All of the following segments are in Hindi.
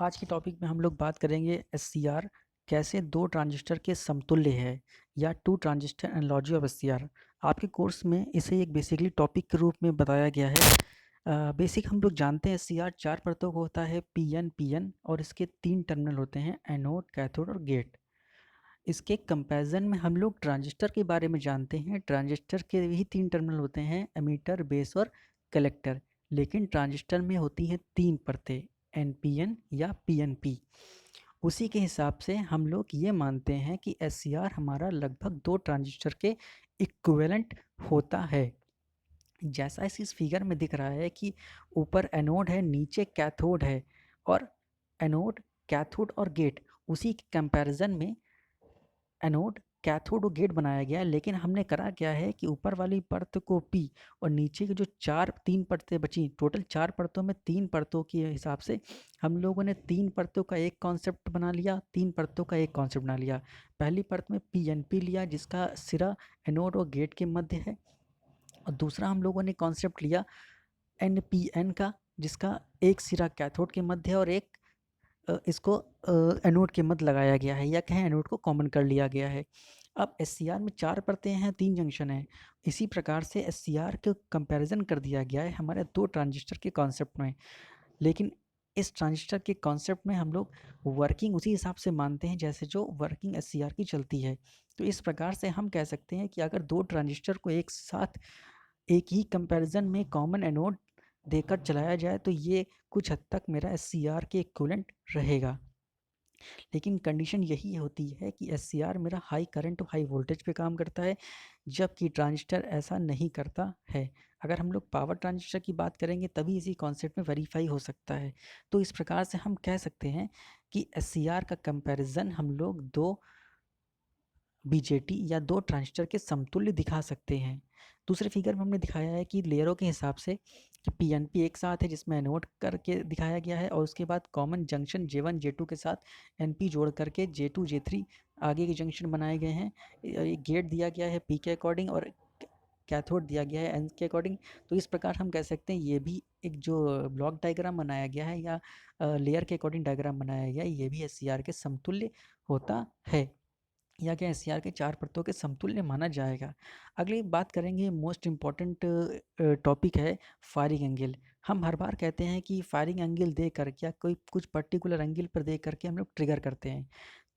आज के टॉपिक में हम लोग बात करेंगे एससीआर कैसे दो ट्रांजिस्टर के समतुल्य है या two transistor analogy of SCR. आपके कोर्स में इसे एक बेसिकली टॉपिक के रूप में बताया गया है। बेसिक हम लोग जानते हैं एससीआर चार परतों का होता है पीएन और इसके तीन टर्मिनल होते हैं एनोड कैथोड और गेट। इसके कंपैरिजन में हम लोग ट्रांजिस्टर के बारे में जानते हैं। ट्रांजिस्टर के भी तीन टर्मिनल होते हैं एमीटर बेस और कलेक्टर। लेकिन ट्रांजिस्टर में होती हैं तीन परतें एनपीएन या पीएनपी। उसी के हिसाब से हम लोग ये मानते हैं कि एससीआर हमारा लगभग दो ट्रांजिस्टर के इक्विवेलेंट होता है। जैसा इस फिगर में दिख रहा है कि ऊपर एनोड है नीचे कैथोड है और एनोड कैथोड और गेट उसी के कंपैरिजन में एनोड कैथोड और गेट बनाया गया है। लेकिन हमने करा क्या है कि ऊपर वाली परत को पी और नीचे की जो तीन परतें बची, टोटल चार परतों में तीन परतों के हिसाब से हम लोगों ने तीन परतों का एक कॉन्सेप्ट बना लिया, तीन परतों का एक कॉन्सेप्ट बना लिया। पहली परत में पीएनपी लिया जिसका सिरा एनोड और गेट के मध्य है, और दूसरा हम लोगों ने कॉन्सेप्ट लिया एनपीएन का जिसका एक सिरा कैथोड के मध्य है और एक इसको एनोड के मध्य लगाया गया है या कहें एनोड को कॉमन कर लिया गया है। अब एससीआर में चार परतें हैं, तीन जंक्शन हैं। इसी प्रकार से एससीआर के कंपैरिजन कर दिया गया है हमारे दो ट्रांजिस्टर के कॉन्सेप्ट में। लेकिन इस ट्रांजिस्टर के कॉन्सेप्ट में हम लोग वर्किंग उसी हिसाब से मानते हैं जैसे जो वर्किंग एससीआर की चलती है। तो इस प्रकार से हम कह सकते हैं कि अगर दो ट्रांजिस्टर को एक साथ एक ही कंपैरिजन में कॉमन एनोड देकर चलाया जाए तो ये कुछ हद तक मेरा एससीआर के इक्विवेलेंट रहेगा। लेकिन कंडीशन यही होती है कि एससीआर मेरा हाई करंट और हाई वोल्टेज पे काम करता है, जबकि ट्रांजिस्टर ऐसा नहीं करता है। अगर हम लोग पावर ट्रांजिस्टर की बात करेंगे तभी इसी कॉन्सेप्ट में वेरीफाई हो सकता है। तो इस प्रकार से हम कह सकते हैं कि एससीआर का कंपैरिजन हम लोग दो बीजेटी या दो ट्रांजिस्टर के समतुल्य दिखा सकते हैं। दूसरे फिगर में हमने दिखाया है कि लेयरों के हिसाब से कि पीएनपी एक साथ है जिसमें एनोड करके दिखाया गया है और उसके बाद कॉमन जंक्शन J1 J2 के साथ एनपी जोड़ करके J2 J3 आगे के जंक्शन बनाए गए हैं। एक गेट दिया गया है पी के अकॉर्डिंग और कैथोड दिया गया है एन के अकॉर्डिंग। तो इस प्रकार हम कह सकते हैं ये भी एक जो ब्लॉक डायग्राम बनाया गया है या लेयर के अकॉर्डिंग डायग्राम बनाया गया है, ये भी एससीआर के समतुल्य होता है या क्या एससीआर के चार परतों के समतुल्य माना जाएगा। अगली बात करेंगे, मोस्ट इम्पॉर्टेंट टॉपिक है फायरिंग एंगल। हम हर बार कहते हैं कि फायरिंग एंगल दे कर या कोई कुछ पर्टिकुलर एंगल पर दे करके हम लोग ट्रिगर करते हैं।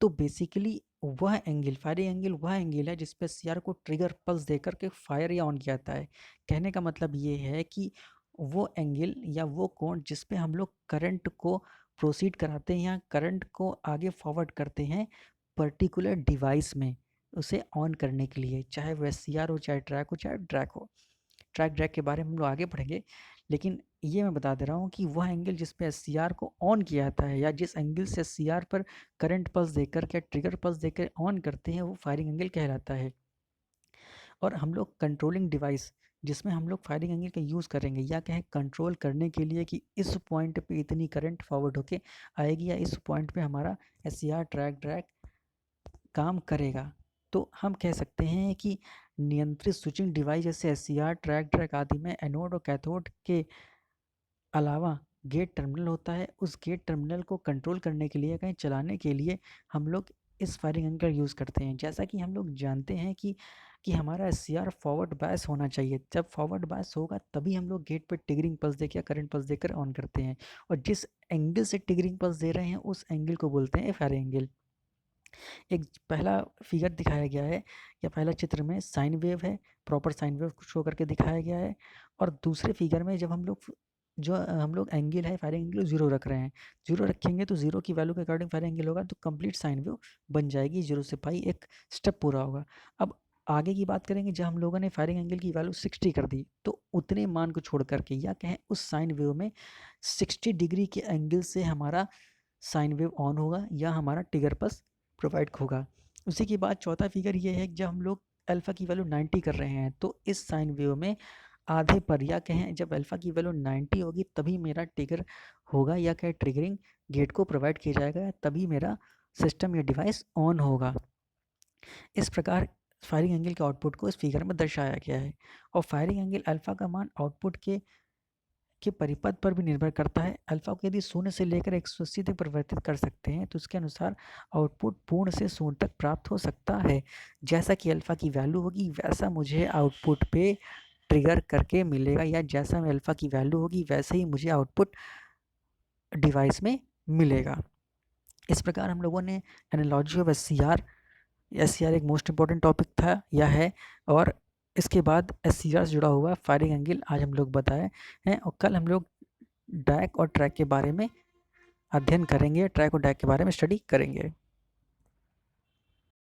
तो बेसिकली वह एंगल फायरिंग एंगल वह एंगल है जिस पर एससीआर को ट्रिगर पल्स दे करके फायर या ऑन किया जाता है। कहने का मतलब ये है कि वो एंगल या वो कोण जिस पे हम लोग करंट को प्रोसीड कराते हैं या करंट को आगे फॉरवर्ड करते हैं पर्टिकुलर डिवाइस में उसे ऑन करने के लिए, चाहे वो एससीआर हो चाहे ट्रैक हो चाहे ड्रैक हो। ट्रैक ड्रैक के बारे में हम लोग आगे पढ़ेंगे, लेकिन ये मैं बता दे रहा हूँ कि वह एंगल जिस पे एससीआर को ऑन किया जाता है या जिस एंगल से एससीआर पर करंट पल्स देकर या ट्रिगर पल्स देकर ऑन करते हैं वो फायरिंग एंगल कहलाता है। और हम लोग कंट्रोलिंग डिवाइस जिसमें हम लोग फायरिंग एंगल का यूज़ करेंगे या कहें कंट्रोल करने के लिए कि इस पॉइंट पे इतनी करंट फॉरवर्ड होके आएगी या इस पॉइंट पे हमारा एससीआर ट्रैक ड्रैक काम करेगा। तो हम कह सकते हैं कि नियंत्रित स्विचिंग डिवाइस जैसे एससीआर ट्रैक ड्रैक आदि में एनोड और कैथोड के अलावा गेट टर्मिनल होता है। उस गेट टर्मिनल को कंट्रोल करने के लिए कहीं चलाने के लिए हम लोग इस फायरिंग एंगल यूज़ करते हैं। जैसा कि हम लोग जानते हैं कि हमारा एससीआर फॉरवर्ड बायस होना चाहिए। जब फॉरवर्ड बायस होगा तभी हम लोग गेट पे ट्रिगरिंग पल्स देकर या करंट पल्स देकर ऑन करते हैं, और जिस एंगल से ट्रिगरिंग पल्स दे रहे हैं उस एंगल को बोलते हैं फायरिंग एंगल। एक पहला फिगर दिखाया गया है या पहला चित्र में साइन वेव है, प्रॉपर साइन वेव शो करके दिखाया गया है। और दूसरे फिगर में जब हम लोग एंगल है फायरिंग एंगल जीरो रख रहे हैं, जीरो रखेंगे तो जीरो की वैल्यू के अकॉर्डिंग फायरिंग एंगल होगा तो कंप्लीट साइन वेव बन जाएगी, जीरो से पाई एक स्टेप पूरा होगा। अब आगे की बात करेंगे, जब हम लोगों ने फायरिंग एंगल की वैल्यू 60 कर दी तो उतने मान को छोड़ करके या कहें उस साइन वेव में 60 डिग्री के एंगल से हमारा साइन वेव ऑन होगा या हमारा ट्रिगर पल्स प्रोवाइड होगा। उसी के बाद चौथा फिगर ये है कि जब हम लोग अल्फ़ा की वैल्यू 90 कर रहे हैं तो इस साइन वेव में आधे पर या कहें जब अल्फ़ा की वैल्यू 90 होगी तभी मेरा ट्रिगर होगा या कहें ट्रिगरिंग गेट को प्रोवाइड किया जाएगा, तभी मेरा सिस्टम या डिवाइस ऑन होगा। इस प्रकार फायरिंग एंगल के आउटपुट को इस फिगर में दर्शाया गया है। और फायरिंग एंगल अल्फ़ा का मान आउटपुट के के परिपथ पर भी निर्भर करता है। अल्फा को यदि 0 से लेकर 180 तक परिवर्तित कर सकते हैं तो उसके अनुसार आउटपुट पूर्ण से 0 तक प्राप्त हो सकता है। जैसा कि अल्फा की वैल्यू होगी वैसा मुझे आउटपुट पे ट्रिगर करके मिलेगा, या जैसा में अल्फा की वैल्यू होगी वैसे ही मुझे आउटपुट डिवाइस में मिलेगा। इस प्रकार हम लोगों ने एनालॉजी ऑफ एस एक मोस्ट इंपॉर्टेंट टॉपिक था या है, और इसके बाद एस से जुड़ा हुआ फायरिंग एंगल आज हम लोग बताए हैं, और कल हम लोग डैक और ट्रैक के बारे में अध्ययन करेंगे, ट्रैक और डैक के बारे में स्टडी करेंगे।